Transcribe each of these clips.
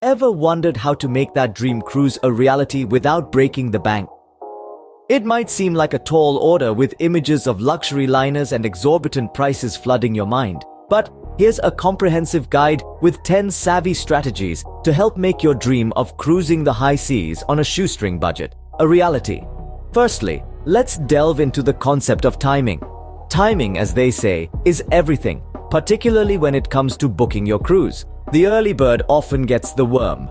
Ever wondered how to make that dream cruise a reality without breaking the bank? It might seem like a tall order with images of luxury liners and exorbitant prices flooding your mind, but here's a comprehensive guide with 10 savvy strategies to help make your dream of cruising the high seas on a shoestring budget a reality. Firstly, let's delve into the concept of timing. Timing, as they say, is everything, particularly when it comes to booking your cruise. The early bird often gets the worm.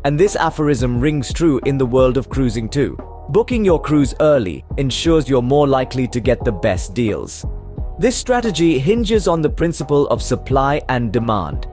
And this aphorism rings true in the world of cruising too. Booking your cruise early ensures you're more likely to get the best deals. This strategy hinges on the principle of supply and demand.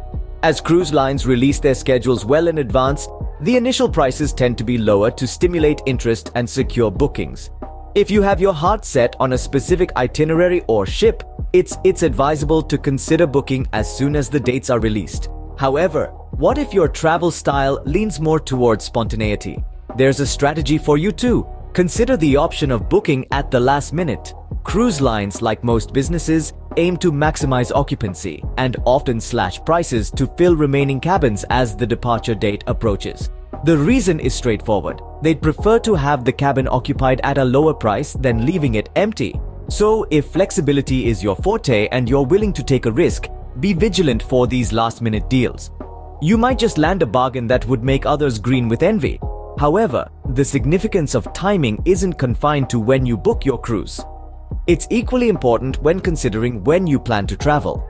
As cruise lines release their schedules well in advance, the initial prices tend to be lower to stimulate interest and secure bookings. If you have your heart set on a specific itinerary or ship, it's advisable to consider booking as soon as the dates are released. However, what if your travel style leans more towards spontaneity? There's a strategy for you too. Consider the option of booking at the last minute. Cruise lines, like most businesses, aim to maximize occupancy and often slash prices to fill remaining cabins as the departure date approaches. The reason is straightforward. They'd prefer to have the cabin occupied at a lower price than leaving it empty. So, if flexibility is your forte and you're willing to take a risk, be vigilant for these last-minute deals. You might just land a bargain that would make others green with envy. However, the significance of timing isn't confined to when you book your cruise. It's equally important when considering when you plan to travel.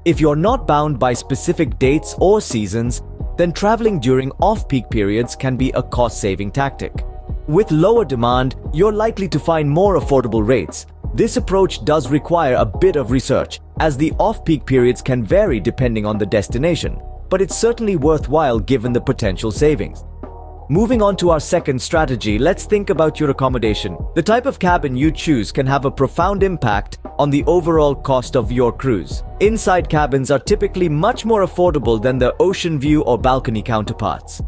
If you're not bound by specific dates or seasons, then traveling during off-peak periods can be a cost-saving tactic. With lower demand, you're likely to find more affordable rates. This approach does require a bit of research, as the off-peak periods can vary depending on the destination, but it's certainly worthwhile given the potential savings. Moving on to our second strategy, let's think about your accommodation. The type of cabin you choose can have a profound impact on the overall cost of your cruise. Inside cabins are typically much more affordable than their ocean view or balcony counterparts.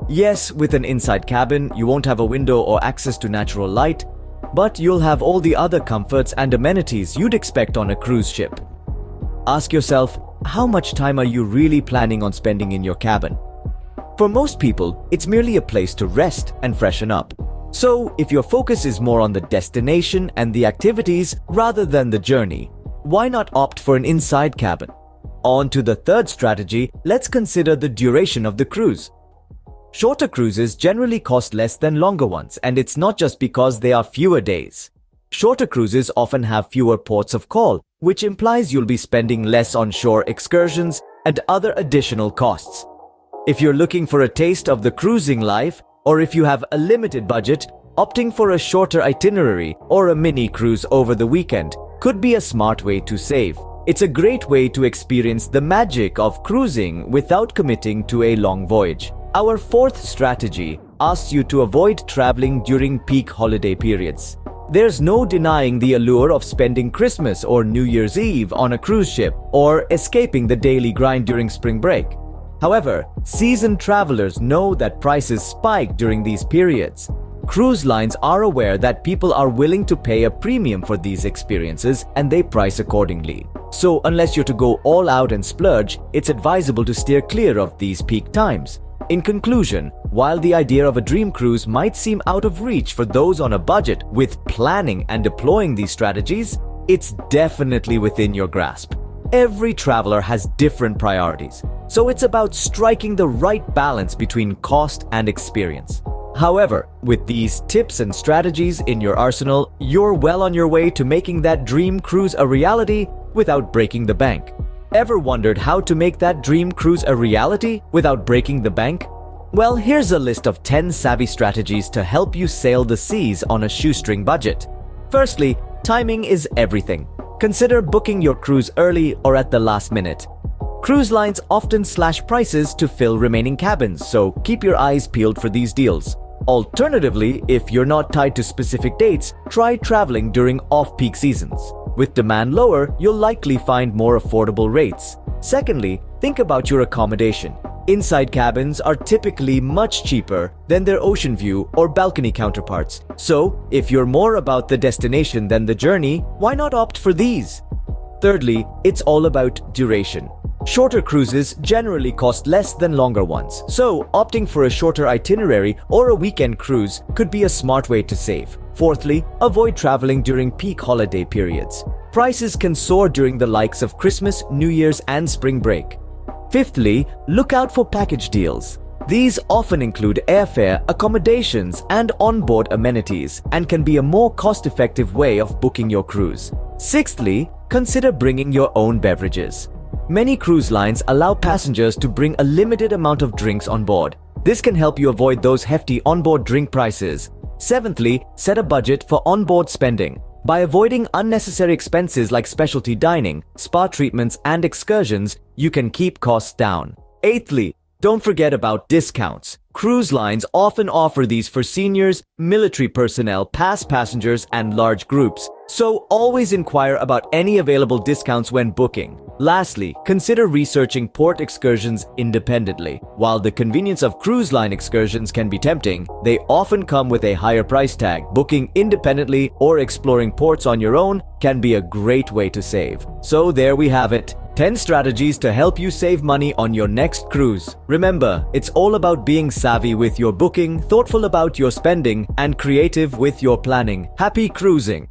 Yes, with an inside cabin, you won't have a window or access to natural light, but you'll have all the other comforts and amenities you'd expect on a cruise ship. Ask yourself, how much time are you really planning on spending in your cabin? For most people, it's merely a place to rest and freshen up. So, if your focus is more on the destination and the activities rather than the journey, why not opt for an inside cabin? On to the third strategy, let's consider the duration of the cruise. Shorter cruises generally cost less than longer ones, and it's not just because they are fewer days. Shorter cruises often have fewer ports of call, which implies you'll be spending less on shore excursions and other additional costs. If you're looking for a taste of the cruising life, or if you have a limited budget, opting for a shorter itinerary or a mini cruise over the weekend could be a smart way to save. It's a great way to experience the magic of cruising without committing to a long voyage. Our fourth strategy asks you to avoid traveling during peak holiday periods. There's no denying the allure of spending Christmas or New Year's Eve on a cruise ship or escaping the daily grind during spring break. However, seasoned travelers know that prices spike during these periods. Cruise lines are aware that people are willing to pay a premium for these experiences, and they price accordingly. So, unless you're to go all out and splurge, it's advisable to steer clear of these peak times. In conclusion, while the idea of a dream cruise might seem out of reach for those on a budget, with planning and deploying these strategies, it's definitely within your grasp. Every traveler has different priorities, so it's about striking the right balance between cost and experience. However, with these tips and strategies in your arsenal, you're well on your way to making that dream cruise a reality without breaking the bank. Ever wondered how to make that dream cruise a reality without breaking the bank? Well, here's a list of 10 savvy strategies to help you sail the seas on a shoestring budget. Firstly, timing is everything. Consider booking your cruise early or at the last minute. Cruise lines often slash prices to fill remaining cabins, so keep your eyes peeled for these deals. Alternatively, if you're not tied to specific dates, try traveling during off-peak seasons. With demand lower, you'll likely find more affordable rates. Secondly, think about your accommodation. Inside cabins are typically much cheaper than their ocean view or balcony counterparts. So, if you're more about the destination than the journey, why not opt for these? Thirdly, it's all about duration. Shorter cruises generally cost less than longer ones, so opting for a shorter itinerary or a weekend cruise could be a smart way to save. Fourthly, avoid traveling during peak holiday periods. Prices can soar during the likes of Christmas, New Year's, and spring break. Fifthly, look out for package deals. These often include airfare, accommodations, and onboard amenities, and can be a more cost-effective way of booking your cruise. Sixthly, consider bringing your own beverages. Many cruise lines allow passengers to bring a limited amount of drinks on board. This can help you avoid those hefty onboard drink prices. Seventhly, set a budget for onboard spending. By avoiding unnecessary expenses like specialty dining, spa treatments, and excursions, you can keep costs down. Eighthly, don't forget about discounts. Cruise lines often offer these for seniors, military personnel, past passengers, and large groups, so always inquire about any available discounts when booking. Lastly, consider researching port excursions independently. While the convenience of cruise line excursions can be tempting, they often come with a higher price tag. Booking independently or exploring ports on your own can be a great way to save. So there we have it. 10 strategies to help you save money on your next cruise. Remember, it's all about being savvy with your booking, thoughtful about your spending, and creative with your planning. Happy cruising!